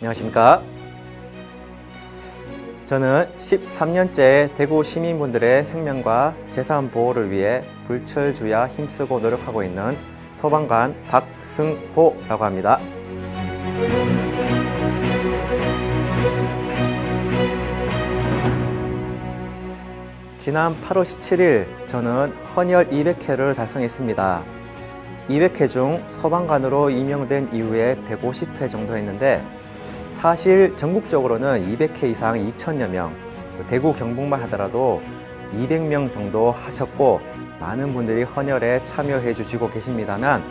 안녕하십니까. 저는 13년째 대구 시민분들의 생명과 재산 보호를 위해 불철주야 힘쓰고 노력하고 있는 소방관 박승호라고 합니다. 지난 8월 17일 저는 헌혈 200회를 달성했습니다. 200회 중 소방관으로 임명된 이후에 150회 정도 했는데 사실 전국적으로는 200회 이상 2,000여 명, 대구 경북만 하더라도 200명 정도 하셨고 많은 분들이 헌혈에 참여해 주시고 계십니다만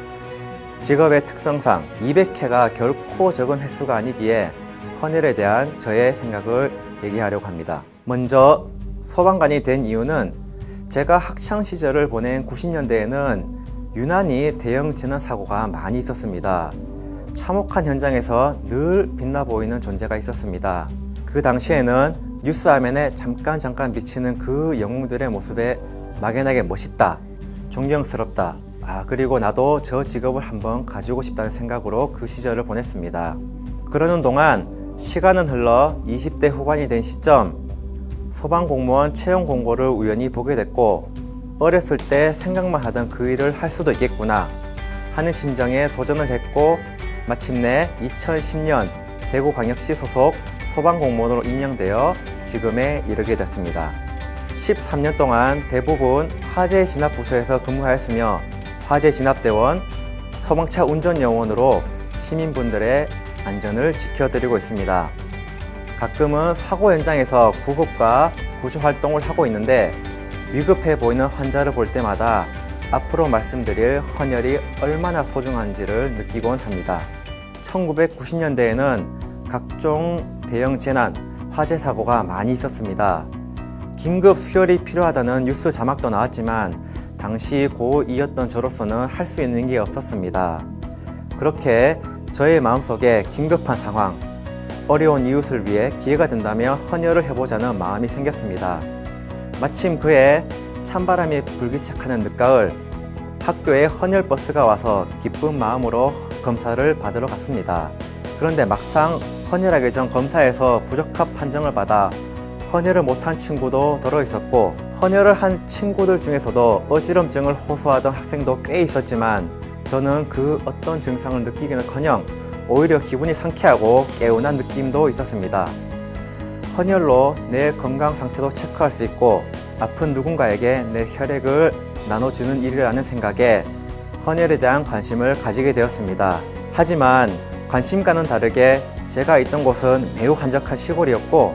직업의 특성상 200회가 결코 적은 횟수가 아니기에 헌혈에 대한 저의 생각을 얘기하려고 합니다. 먼저 소방관이 된 이유는 제가 학창시절을 보낸 90년대에는 유난히 대형 재난 사고가 많이 있었습니다. 참혹한 현장에서 늘 빛나 보이는 존재가 있었습니다. 그 당시에는 뉴스 화면에 잠깐 비치는 그 영웅들의 모습에 막연하게 멋있다, 존경스럽다, 그리고 나도 저 직업을 한번 가지고 싶다는 생각으로 그 시절을 보냈습니다. 그러는 동안 시간은 흘러 20대 후반이 된 시점 소방공무원 채용 공고를 우연히 보게 됐고 어렸을 때 생각만 하던 그 일을 할 수도 있겠구나 하는 심정에 도전을 했고 마침내 2010년 대구광역시 소속 소방공무원으로 임명되어 지금에 이르게 됐습니다. 13년 동안 대부분 화재진압부서에서 근무하였으며 화재진압대원, 소방차 운전요원으로 시민분들의 안전을 지켜드리고 있습니다. 가끔은 사고 현장에서 구급과 구조 활동을 하고 있는데 위급해 보이는 환자를 볼 때마다 앞으로 말씀드릴 헌혈이 얼마나 소중한지를 느끼곤 합니다. 1990년대에는 각종 대형 재난, 화재 사고가 많이 있었습니다. 긴급 수혈이 필요하다는 뉴스 자막도 나왔지만 당시 고2였던 저로서는 할 수 있는 게 없었습니다. 그렇게 저의 마음속에 긴급한 상황, 어려운 이웃을 위해 기회가 된다면 헌혈을 해보자는 마음이 생겼습니다. 마침 그해 찬바람이 불기 시작하는 늦가을 학교에 헌혈버스가 와서 기쁜 마음으로 검사를 받으러 갔습니다. 그런데 막상 헌혈하기 전 검사에서 부적합 판정을 받아 헌혈을 못한 친구도 더러 있었고 헌혈을 한 친구들 중에서도 어지럼증을 호소하던 학생도 꽤 있었지만 저는 그 어떤 증상을 느끼기는커녕 오히려 기분이 상쾌하고 개운한 느낌도 있었습니다. 헌혈로 내 건강 상태도 체크할 수 있고 아픈 누군가에게 내 혈액을 나눠주는 일이라는 생각에 헌혈에 대한 관심을 가지게 되었습니다. 하지만 관심과는 다르게 제가 있던 곳은 매우 한적한 시골이었고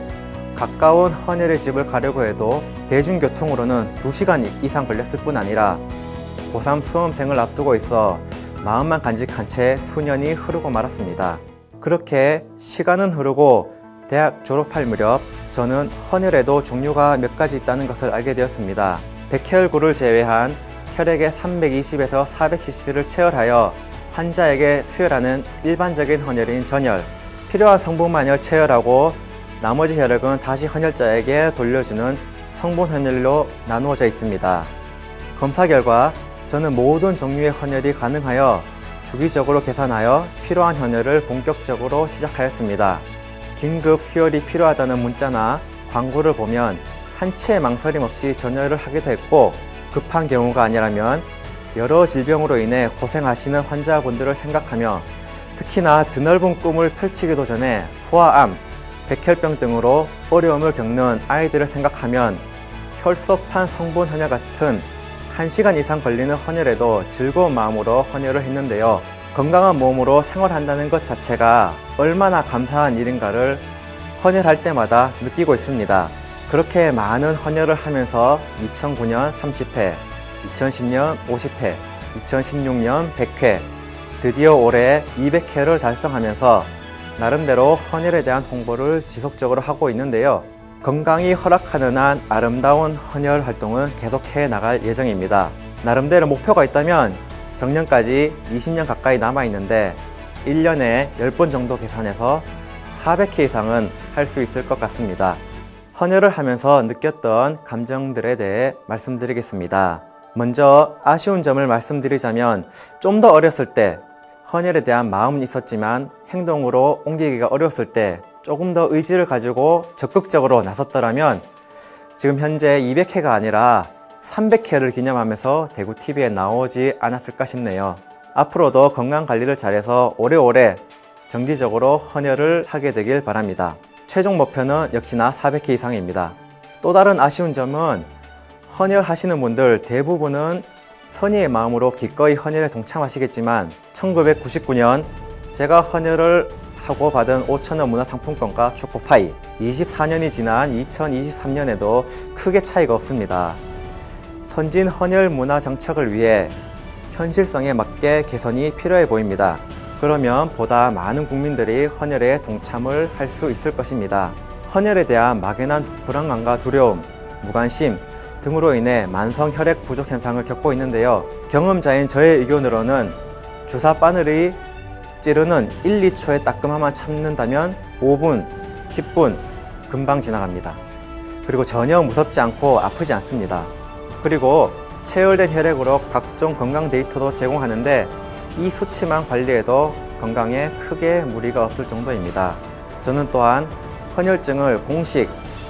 가까운 헌혈의 집을 가려고 해도 대중교통으로는 2시간 이상 걸렸을 뿐 아니라 고3 수험생을 앞두고 있어 마음만 간직한 채 수년이 흐르고 말았습니다. 그렇게 시간은 흐르고 대학 졸업할 무렵 저는 헌혈에도 종류가 몇 가지 있다는 것을 알게 되었습니다. 백혈구를 제외한 혈액의 320에서 400cc를 채혈하여 환자에게 수혈하는 일반적인 헌혈인 전혈, 필요한 성분만을 채혈하고 나머지 혈액은 다시 헌혈자에게 돌려주는 성분 헌혈로 나누어져 있습니다. 검사 결과 저는 모든 종류의 헌혈이 가능하여 주기적으로 계산하여 필요한 헌혈을 본격적으로 시작하였습니다. 긴급 수혈이 필요하다는 문자나 광고를 보면 한치의 망설임 없이 전혈을 하기도 했고 급한 경우가 아니라면 여러 질병으로 인해 고생하시는 환자분들을 생각하며 특히나 드넓은 꿈을 펼치기도 전에 소아암, 백혈병 등으로 어려움을 겪는 아이들을 생각하면 혈소판 성분 헌혈 같은 1시간 이상 걸리는 헌혈에도 즐거운 마음으로 헌혈을 했는데요. 건강한 몸으로 생활한다는 것 자체가 얼마나 감사한 일인가를 헌혈할 때마다 느끼고 있습니다. 그렇게 많은 헌혈을 하면서 2009년 30회, 2010년 50회, 2016년 100회, 드디어 올해 200회를 달성하면서 나름대로 헌혈에 대한 홍보를 지속적으로 하고 있는데요. 건강이 허락하는 한 아름다운 헌혈 활동은 계속해 나갈 예정입니다. 나름대로 목표가 있다면 정년까지 20년 가까이 남아있는데 1년에 10번 정도 계산해서 400회 이상은 할 수 있을 것 같습니다. 헌혈을 하면서 느꼈던 감정들에 대해 말씀드리겠습니다. 먼저 아쉬운 점을 말씀드리자면 좀 더 어렸을 때 헌혈에 대한 마음은 있었지만 행동으로 옮기기가 어려웠을 때 조금 더 의지를 가지고 적극적으로 나섰더라면 지금 현재 200회가 아니라 300회를 기념하면서 대구TV에 나오지 않았을까 싶네요. 앞으로도 건강관리를 잘해서 오래오래 정기적으로 헌혈을 하게 되길 바랍니다. 최종 목표는 역시나 400회 이상입니다. 또 다른 아쉬운 점은 헌혈하시는 분들 대부분은 선의의 마음으로 기꺼이 헌혈에 동참하시겠지만 1999년 제가 헌혈을 하고 받은 5,000원 문화상품권과 초코파이, 24년이 지난 2023년에도 크게 차이가 없습니다. 선진 헌혈 문화 정착을 위해 현실성에 맞게 개선이 필요해 보입니다. 그러면 보다 많은 국민들이 헌혈에 동참을 할 수 있을 것입니다. 헌혈에 대한 막연한 불안감과 두려움, 무관심 등으로 인해 만성 혈액 부족 현상을 겪고 있는데요. 경험자인 저의 의견으로는 주사 바늘이 찌르는 1, 2초의 따끔함만 참는다면 5분, 10분 금방 지나갑니다. 그리고 전혀 무섭지 않고 아프지 않습니다. 그리고 체열된 혈액으로 각종 건강 데이터도 제공하는데 이 수치만 관리해도 건강에 크게 무리가 없을 정도입니다. 저는 또한 헌혈증을 공식,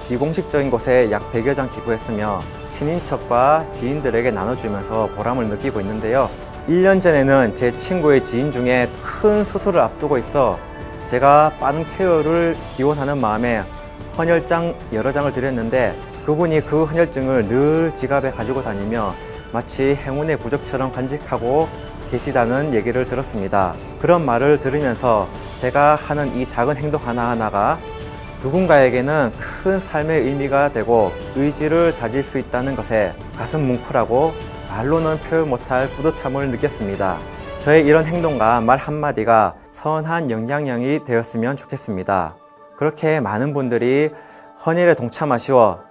비공식적인 곳에 약 100여 장 기부했으며 친인척과 지인들에게 나눠주면서 보람을 느끼고 있는데요. 1년 전에는 제 친구의 지인 중에 큰 수술을 앞두고 있어 제가 빠른 쾌유를 기원하는 마음에 헌혈장 여러 장을 드렸는데 그분이 그 헌혈증을 늘 지갑에 가지고 다니며 마치 행운의 부적처럼 간직하고 계시다는 얘기를 들었습니다. 그런 말을 들으면서 제가 하는 이 작은 행동 하나하나가 누군가에게는 큰 삶의 의미가 되고 의지를 다질 수 있다는 것에 가슴 뭉클하고 말로는 표현 못할 뿌듯함을 느꼈습니다. 저의 이런 행동과 말 한마디가 선한 영향력이 되었으면 좋겠습니다. 그렇게 많은 분들이 헌혈에 동참하시어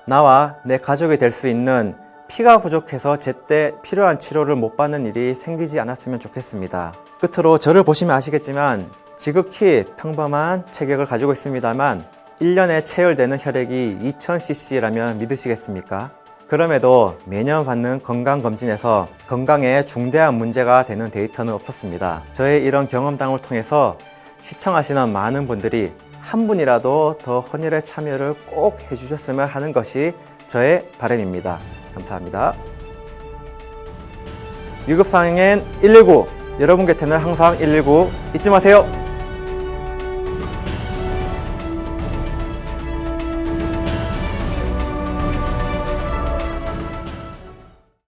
나와 내 가족이 될 수 있는 피가 부족해서 제때 필요한 치료를 못 받는 일이 생기지 않았으면 좋겠습니다. 끝으로 저를 보시면 아시겠지만 지극히 평범한 체격을 가지고 있습니다만 1년에 체열되는 혈액이 2000cc라면 믿으시겠습니까? 그럼에도 매년 받는 건강검진에서 건강에 중대한 문제가 되는 데이터는 없었습니다. 저의 이런 경험담을 통해서 시청하시는 많은 분들이 한 분이라도 더 헌혈에 참여를 꼭 해주셨으면 하는 것이 저의 바람입니다. 감사합니다. 위급상황엔 119, 여러분 곁에는 항상 119 잊지 마세요.